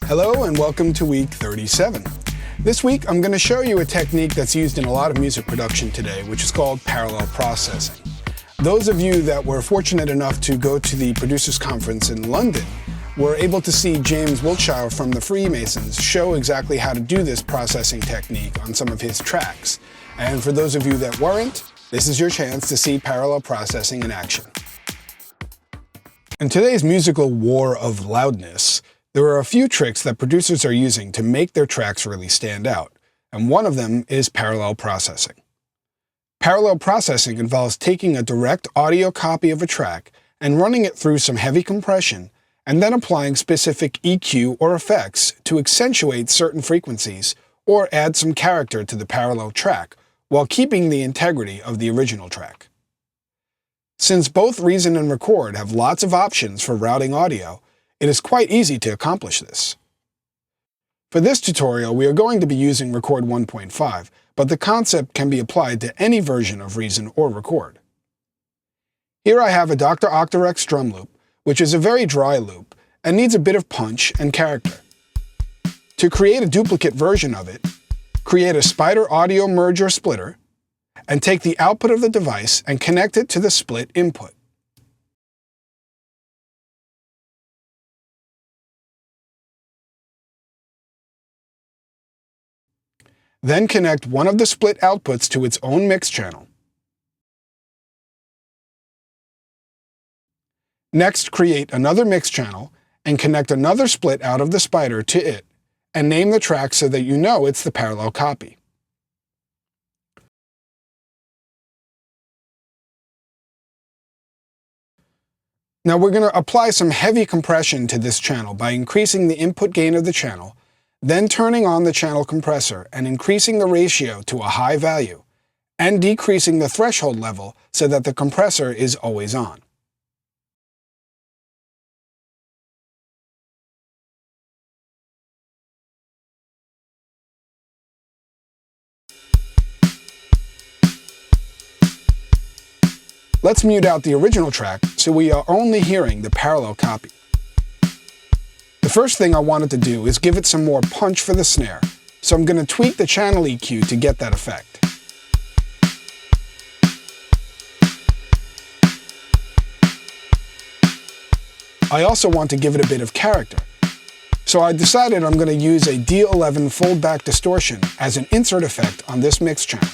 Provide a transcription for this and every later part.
Hello and welcome to week 37. This week I'm going to show you a technique that's used in a lot of music production today, which is called parallel processing. Those of you that were fortunate enough to go to the Producers Conference in London were able to see James Wiltshire from the Freemasons show exactly how to do this processing technique on some of his tracks. And for those of you that weren't, this is your chance to see parallel processing in action. In today's musical war of loudness, there are a few tricks that producers are using to make their tracks really stand out, and one of them is parallel processing. Parallel processing involves taking a direct audio copy of a track and running it through some heavy compression, and then applying specific EQ or effects to accentuate certain frequencies or add some character to the parallel track, while keeping the integrity of the original track. Since both Reason and Record have lots of options for routing audio, it is quite easy to accomplish this. For this tutorial, we are going to be using Record 1.5, but the concept can be applied to any version of Reason or Record. Here I have a Dr. Octarex drum loop, which is a very dry loop and needs a bit of punch and character. To create a duplicate version of it, create a Spider audio merge or splitter, and take the output of the device and connect it to the split input. Then connect one of the split outputs to its own mix channel. Next, create another mix channel and connect another split out of the Spider to it, and name the track so that you know it's the parallel copy. Now we're going to apply some heavy compression to this channel by increasing the input gain of the channel, then turning on the channel compressor and increasing the ratio to a high value, and decreasing the threshold level so that the compressor is always on. Let's mute out the original track so we are only hearing the parallel copy. The first thing I wanted to do is give it some more punch for the snare, so I'm going to tweak the channel EQ to get that effect. I also want to give it a bit of character, so I decided I'm going to use a D11 fold-back distortion as an insert effect on this mix channel.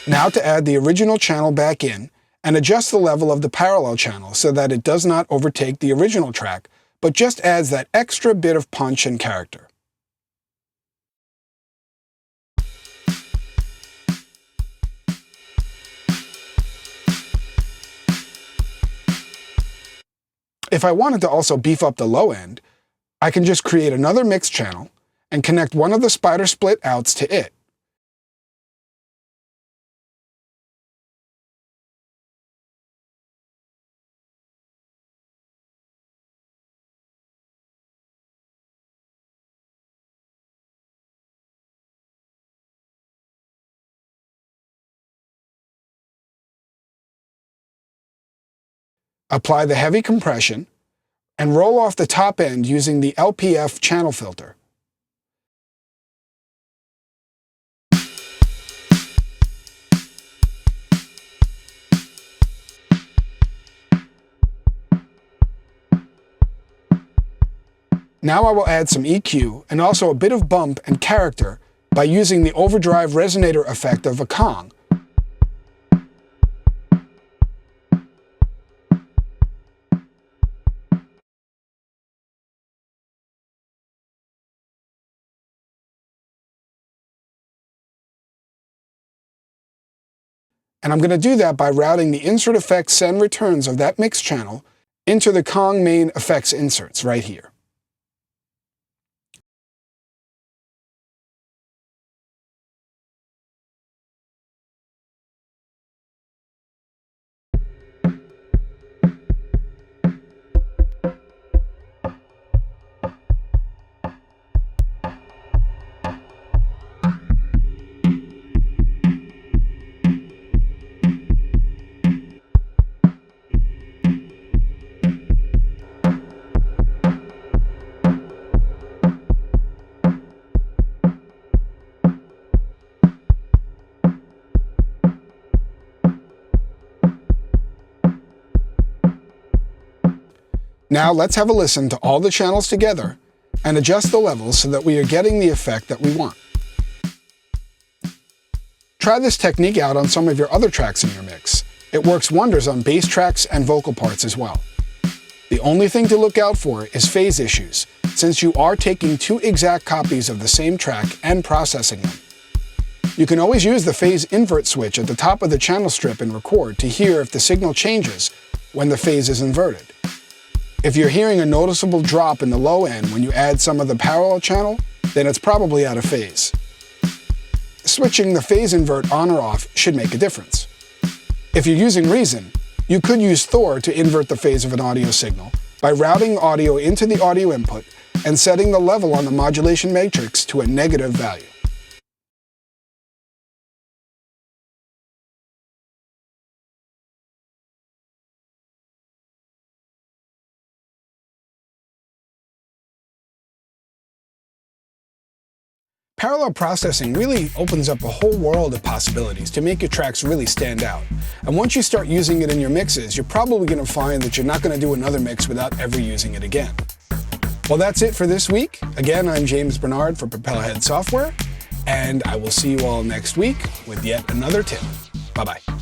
Now to add the original channel back in, and adjust the level of the parallel channel so that it does not overtake the original track, but just adds that extra bit of punch and character. If I wanted to also beef up the low end, I can just create another mix channel and connect one of the Spider split outs to it. Apply the heavy compression, and roll off the top end using the LPF channel filter. Now I will add some EQ and also a bit of bump and character by using the overdrive resonator effect of a Kong. And I'm going to do that by routing the insert effects send returns of that mix channel into the Kong main effects inserts right here. Now let's have a listen to all the channels together and adjust the levels so that we are getting the effect that we want. Try this technique out on some of your other tracks in your mix. It works wonders on bass tracks and vocal parts as well. The only thing to look out for is phase issues, since you are taking two exact copies of the same track and processing them. You can always use the phase invert switch at the top of the channel strip and record to hear if the signal changes when the phase is inverted. If you're hearing a noticeable drop in the low end when you add some of the parallel channel, then it's probably out of phase. Switching the phase invert on or off should make a difference. If you're using Reason, you could use Thor to invert the phase of an audio signal by routing audio into the audio input and setting the level on the modulation matrix to a negative value. Parallel processing really opens up a whole world of possibilities to make your tracks really stand out. And once you start using it in your mixes, you're probably going to find that you're not going to do another mix without ever using it again. Well, that's it for this week. Again, I'm James Bernard for Propellerhead Software, and I will see you all next week with yet another tip. Bye-bye.